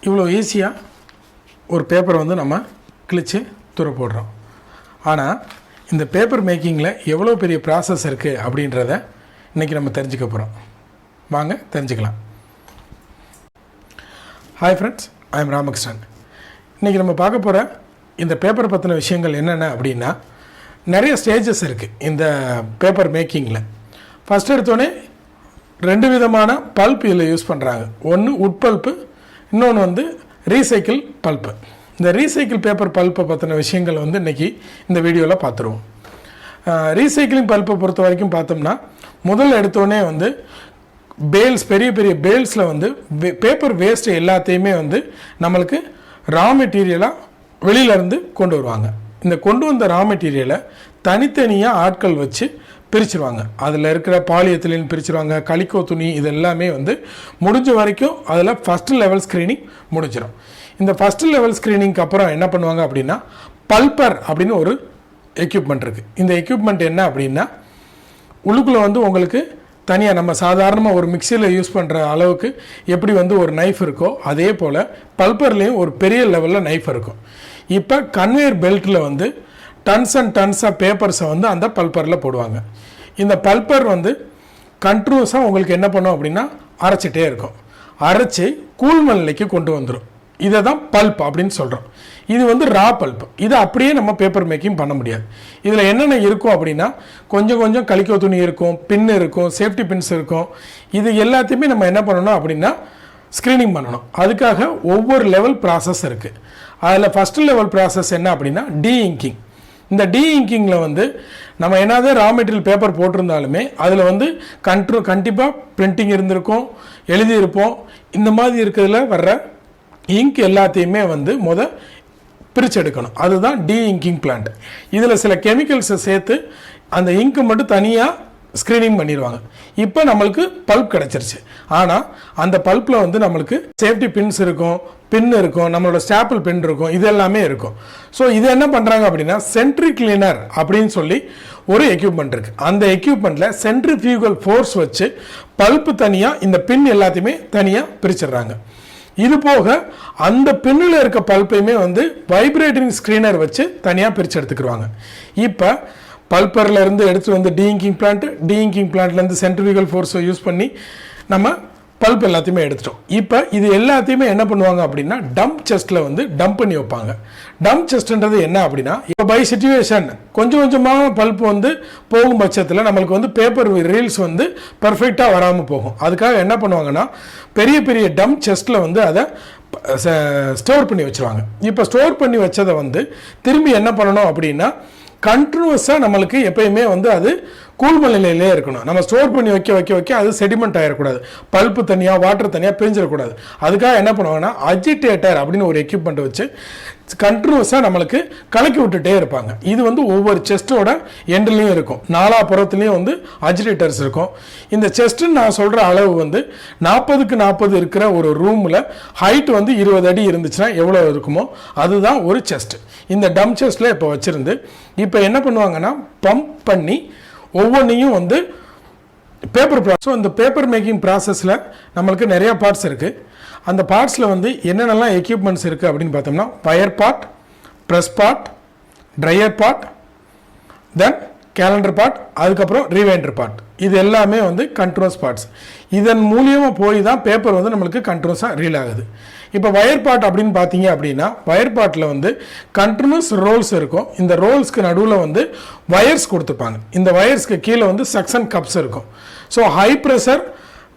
இவ்வளோ ஈஸியாக ஒரு பேப்பரை வந்து நம்ம கிழித்து தூர போடுறோம். ஆனால் இந்த பேப்பர் மேக்கிங்கில் எவ்வளோ பெரிய ப்ராசஸ் இருக்குது அப்படின்றத இன்றைக்கி நம்ம தெரிஞ்சுக்க போகிறோம். வாங்க தெரிஞ்சுக்கலாம். Hi friends, I am Ramakrishnan. இன்றைக்கி நம்ம பார்க்க போகிற இந்த பேப்பர் பற்றின விஷயங்கள் என்னென்ன அப்படின்னா, நிறைய ஸ்டேஜஸ் இருக்குது இந்த பேப்பர் மேக்கிங்கில். ஃபஸ்ட் எடுத்தோடனே 2 விதமான பல்ப் இதில் யூஸ் பண்ணுறாங்க. ஒன்று உட் பல்ப்பு, இன்னொன்று வந்து ரீசைக்கிள் பல்ப்பு. இந்த ரீசைக்கிள் பேப்பர் பல்ப்பை பற்றின விஷயங்கள் வந்து இன்றைக்கி இந்த வீடியோவில் பார்த்துருவோம். ரீசைக்கிளிங் பல்ப்பை பொறுத்த வரைக்கும் பார்த்தோம்னா, முதல்ல எடுத்தோடனே வந்து பேல்ஸ், பெரிய பெரிய பேல்ஸில் வந்து பேப்பர் வேஸ்ட்டு எல்லாத்தையுமே வந்து நம்மளுக்கு ரா மெட்டீரியலாக வெளியிலேருந்து கொண்டு வருவாங்க. இந்த கொண்டு வந்த ரா மெட்டீரியலை தனித்தனியாக ஆட்கள் வச்சு பிரிச்சுருவாங்க. அதில் இருக்கிற பாலியத்திலின் பிரிச்சுருவாங்க, கலிக்கோ துணி, இது எல்லாமே வந்து முடிஞ்ச வரைக்கும் அதில் ஃபஸ்ட்டு லெவல் ஸ்க்ரீனிங் முடிஞ்சிடும். இந்த ஃபஸ்ட்டு லெவல் ஸ்க்ரீனிங்க்கு அப்புறம் என்ன பண்ணுவாங்க அப்படின்னா, பல்பர் அப்படின்னு ஒரு எக்யூப்மெண்ட் இருக்குது. இந்த எக்யூப்மெண்ட் என்ன அப்படின்னா, உள்ளுக்குள்ளே வந்து உங்களுக்கு தனியாக நம்ம சாதாரணமாக ஒரு மிக்சியில் யூஸ் பண்ணுற அளவுக்கு எப்படி வந்து ஒரு நைஃப் இருக்கோ, அதே போல் பல்பர்லேயும் ஒரு பெரிய லெவலில் நைஃப் இருக்கும். இப்போ கன்வேயர் பெல்ட்டில் வந்து டன்ஸ் அண்ட் டன்ஸ் ஆஃப் பேப்பர்ஸை வந்து அந்த பல்பரில் போடுவாங்க. இந்த பல்பர் வந்து கண்ட்ரோஸாக உங்களுக்கு என்ன பண்ணும் அப்படின்னா, அரைச்சிட்டே இருக்கும். அரைச்சி கூழ்ம நிலைக்கு கொண்டு வந்துடும். இதை தான் பல்ப் அப்படின்னு சொல்கிறோம். இது வந்து ரா பல்ப். இதை அப்படியே நம்ம பேப்பர் மேக்கிங் பண்ண முடியாது. இதில் என்னென்ன இருக்கும் அப்படின்னா, கொஞ்சம் கொஞ்சம் கலிக்கோ துணி இருக்கும், பின் இருக்கும், சேஃப்டி பின்ஸ் இருக்கும். இது எல்லாத்தையுமே நம்ம என்ன பண்ணணும் அப்படின்னா, ஸ்க்ரீனிங் பண்ணணும். அதுக்காக ஒவ்வொரு லெவல் ப்ராசஸ் இருக்குது. அதில் ஃபஸ்ட்டு லெவல் ப்ராசஸ் என்ன அப்படின்னா, டீ இங்கிங். இந்த டீ இங்கிங்கில் வந்து நம்ம என்னதான் ரா மெட்டீரியல் பேப்பர் போட்டிருந்தாலுமே அதில் வந்து கண்டிப்பாக பிரிண்டிங் இருந்திருக்கும், எழுதியிருப்போம். இந்த மாதிரி இருக்கிறதுல வர்ற இங்க் எல்லாத்தையுமே வந்து பிரித்து எடுக்கணும். அதுதான் டீ இங்கிங் பிளான்ட். இதில் சில கெமிக்கல்ஸை சேர்த்து அந்த இங்க்கு மட்டும் தனியாக ஸ்க்ரீனிங் பண்ணிடுவாங்க. இப்போ நம்மளுக்கு பல்ப் கிடச்சிருச்சு. ஆனால் அந்த பல்ப்பில் வந்து நம்மளுக்கு சேஃப்டி பின்ஸ் இருக்கும், பின் இருக்கும், நம்மளோட ஸ்டாப்பிள் பின் இருக்கும், இது எல்லாமே இருக்கும். ஸோ இது என்ன பண்ணுறாங்க அப்படின்னா, சென்ட்ரி கிளீனர் அப்படின்னு சொல்லி ஒரு எக்யூப்மெண்ட் இருக்குது. அந்த எக்யூப்மெண்ட்டில் சென்ட்ரிஃபியூகல் ஃபோர்ஸ் வச்சு பல்ப்பு தனியாக, இந்த பின் எல்லாத்தையுமே தனியாக பிரிச்சிடுறாங்க. இது போக அந்த பின்னில் இருக்க பல்ப்பையுமே வந்து வைப்ரேட்டிங் ஸ்க்ரீனர் வச்சு தனியாக பிரித்து எடுத்துக்கிடுவாங்க. இப்போ பல்பரில் இருந்து எடுத்து வந்து டீஇங்கிங் பிளான்ட்லேருந்து சென்ட்ரிஃபியூகல் ஃபோர்ஸை யூஸ் பண்ணி நம்ம பல்ப் எல்லாத்தையுமே எடுத்துட்டோம். இப்போ இது எல்லாத்தையுமே என்ன பண்ணுவாங்க அப்படின்னா, டம்ப் செஸ்ட்டில் வந்து டம்ப் பண்ணி வைப்பாங்க. டம்ப் செஸ்ட்ன்றது என்ன அப்படின்னா, இப்போ பை சிச்சுவேஷன் கொஞ்சம் கொஞ்சமாக பல்ப் வந்து போகும் பட்சத்தில் நம்மளுக்கு வந்து பேப்பர் ரீல்ஸ் வந்து பர்ஃபெக்டாக வராமல் போகும். அதுக்காக என்ன பண்ணுவாங்கன்னா, பெரிய பெரிய டம்ப் செஸ்ட்டில் வந்து அதை ஸ்டோர் பண்ணி வச்சுருவாங்க. இப்போ ஸ்டோர் பண்ணி வச்சதை வந்து திரும்பி என்ன பண்ணணும் அப்படின்னா, கண்டினியூஸாக நம்மளுக்கு எப்பயுமே வந்து அது கூழ்ம நிலையிலே இருக்கணும். நம்ம ஸ்டோர் பண்ணி வைக்க அது செடிமெண்ட் ஆகிடக்கூடாது. பல்ப்பு தனியாக, வாட்டர் தனியாக பிரிஞ்சிடக்கூடாது. அதுக்காக என்ன பண்ணுவாங்கன்னா, அஜிடேட்டர் அப்படின்னு ஒரு எக்யூப்மெண்ட் வச்சு கண்டினியூஸாக நம்மளுக்கு கலக்கி விட்டுட்டே இருப்பாங்க. இது வந்து ஒவ்வொரு செஸ்ட்டோட எண்ட்லேயும் இருக்கும். நாலாபுறத்துலேயும் வந்து அஜிடேட்டர்ஸ் இருக்கும். இந்த செஸ்ட்டுன்னு நான் சொல்கிற அளவு வந்து 40க்கு 40 இருக்கிற ஒரு ரூமில் ஹைட் வந்து 20 அடி இருந்துச்சுன்னா எவ்வளோ இருக்குமோ அதுதான் ஒரு செஸ்ட். இந்த டம் செஸ்ட்டில் இப்போ வச்சுருந்து இப்போ என்ன பண்ணுவாங்கன்னா, பம்ப் பண்ணி ஒவ்வொன்றையும் வந்து பேப்பர் ப்ராசஸ். இந்த பேப்பர் மேக்கிங் ப்ராசஸில் நம்மளுக்கு நிறையா பார்ட்ஸ் இருக்குது. அந்த பார்ட்ஸில் வந்து என்னென்னலாம் எக்யூப்மெண்ட்ஸ் இருக்குது அப்படின்னு பார்த்தோம்னா, wire part, press part, dryer part, then calender part, அதுக்கப்புறம் ரீவைண்டர் பார்ட். இது எல்லாமே வந்து கண்ட்ரோல்ஸ் பார்ட்ஸ். இதன் மூலியமாக போய் தான் பேப்பர் வந்து நம்மளுக்கு கண்ட்ரோல்ஸாக ரீல் ஆகுது. இப்போ வயர் பார்ட் அப்படின்னு பார்த்தீங்க அப்படின்னா, வயர் பார்ட்டில் வந்து கண்டினியூஸ் ரோல்ஸ் இருக்கும். இந்த ரோல்ஸ்க்கு நடுவில் வந்து வயர்ஸ் கொடுத்துருப்பாங்க. இந்த வயர்ஸ்க்கு கீழே வந்து சக்ஷன் கப்ஸ் இருக்கும். ஸோ ஹை ப்ரெஷர்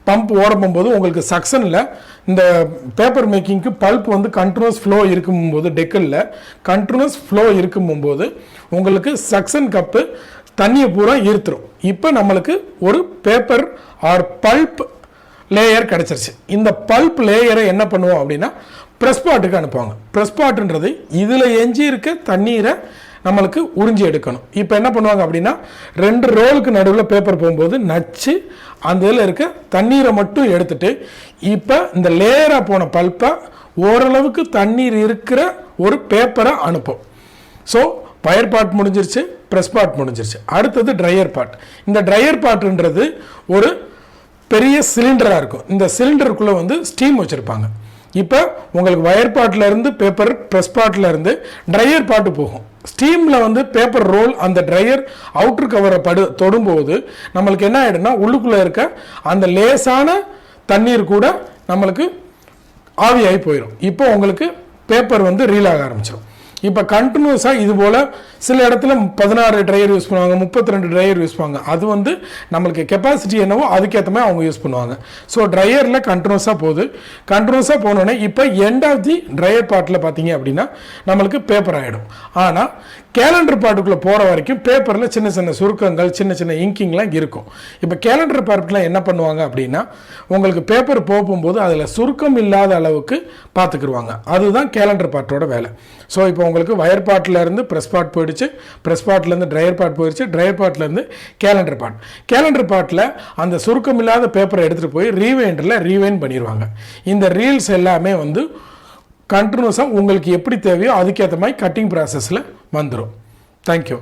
பம்ப் ஓடும்போது உங்களுக்கு சக்ஷனில் இந்த பேப்பர் மேக்கிங்க்கு பல்ப் வந்து கண்டினியூஸ் ஃப்ளோ இருக்கும்போது, டெக்கலில் கண்டினியூஸ் ஃப்ளோ இருக்கும்போது உங்களுக்கு சக்ஷன் கப்பு தண்ணியை பூரா ஈர்த்துரும். இப்போ நம்மளுக்கு ஒரு பேப்பர் ஆர் பல்ப் லேயர் கிடச்சிருச்சு. இந்த பல்ப் லேயரை என்ன பண்ணுவோம் அப்படின்னா, ப்ரெஸ் பாட்டுக்கு அனுப்புவாங்க. ப்ரெஸ் பாட்டுன்றது இதில் எஞ்சி இருக்க தண்ணீரை நம்மளுக்கு உறிஞ்சி எடுக்கணும். இப்போ என்ன பண்ணுவாங்க அப்படின்னா, 2 ரோலுக்கு நடுவில் பேப்பர் போகும்போது நச்சு அந்த இதில் இருக்க தண்ணீரை மட்டும் எடுத்துட்டு, இப்போ இந்த லேயராக போன பல்ப்பை ஓரளவுக்கு தண்ணீர் இருக்கிற ஒரு பேப்பரை அனுப்பும். ஸோ வயர் பார்ட் முடிஞ்சிருச்சு, ப்ரெஸ் பார்ட் முடிஞ்சிருச்சு. அடுத்தது ட்ரையர் பார்ட். இந்த ட்ரையர் பார்ட்ன்றது ஒரு பெரிய சிலிண்டராக இருக்கும். இந்த சிலிண்டருக்குள்ளே வந்து ஸ்டீம் வச்சுருப்பாங்க. இப்போ உங்களுக்கு வயர் பார்ட்லேருந்து பேப்பர் ப்ரெஸ் பார்ட்லேருந்து ட்ரையர் பார்ட்டு போகும். ஸ்டீமில் வந்து பேப்பர் ரோல் அந்த ட்ரையர் அவுட்ரு கவரை தொடும்போது நம்மளுக்கு என்ன ஆகிடும்னா உள்ளுக்குள்ளே இருக்க அந்த லேசான தண்ணீர் கூட நம்மளுக்கு ஆவியாகி போயிடும். இப்போ உங்களுக்கு பேப்பர் வந்து ரீல் ஆக ஆரம்பிச்சிடும். இப்போ கண்டினியூஸாக இது போல் சில இடத்துல 16 ட்ரையர் யூஸ் பண்ணுவாங்க, 32 ட்ரையர் யூஸ் பண்ணுவாங்க. அது வந்து நம்மளுக்கு கெப்பாசிட்டி என்னவோ அதுக்கேற்ற மாதிரி அவங்க யூஸ் பண்ணுவாங்க. ஸோ ட்ரையரில் கண்டினியூஸாக போகுது. கண்டினியூஸாக போனோடனே இப்போ எண்ட் ஆஃப் தி ட்ரையர் பார்ட்டில் பார்த்தீங்க அப்படின்னா நம்மளுக்கு பேப்பர் ஆகிடும். ஆனால் கேலண்டர் பார்ட்டுக்குள்ளே போகிற வரைக்கும் பேப்பரில் சின்ன சின்ன சுருக்கங்கள், சின்ன சின்ன இங்கிங்லாம் இருக்கும். இப்போ கேலண்டர் பார்ட்டில் என்ன பண்ணுவாங்க அப்படின்னா உங்களுக்கு பேப்பர் போகும்போது அதில் சுருக்கம் இல்லாத அளவுக்கு பார்த்துக்குருவாங்க. அதுதான் கேலண்டர் பார்ட்டோட வேலை. ஸோ இப்போ உங்களுக்கு வயர் பார்ட்லேருந்து ப்ரெஸ் பார்ட் போயிடுச்சு, ப்ரெஸ் பார்ட்லேருந்து ட்ரையர் பார்ட் போயிடுச்சு, ட்ரையர் பார்ட்லேருந்து கேலண்டர் பார்ட். கேலண்டர் பார்ட்டில் அந்த சுருக்கம் இல்லாத பேப்பரை எடுத்துகிட்டு போய் ரீவைண்டரில் ரீவைண்ட் பண்ணிடுவாங்க. இந்த ரீல்ஸ் எல்லாமே வந்து கண்டினியூஸாக உங்களுக்கு எப்படி தேவையோ அதுக்கேற்ற மாதிரி கட்டிங் ப்ராசஸில் வந்துடும். தேங்க்யூ.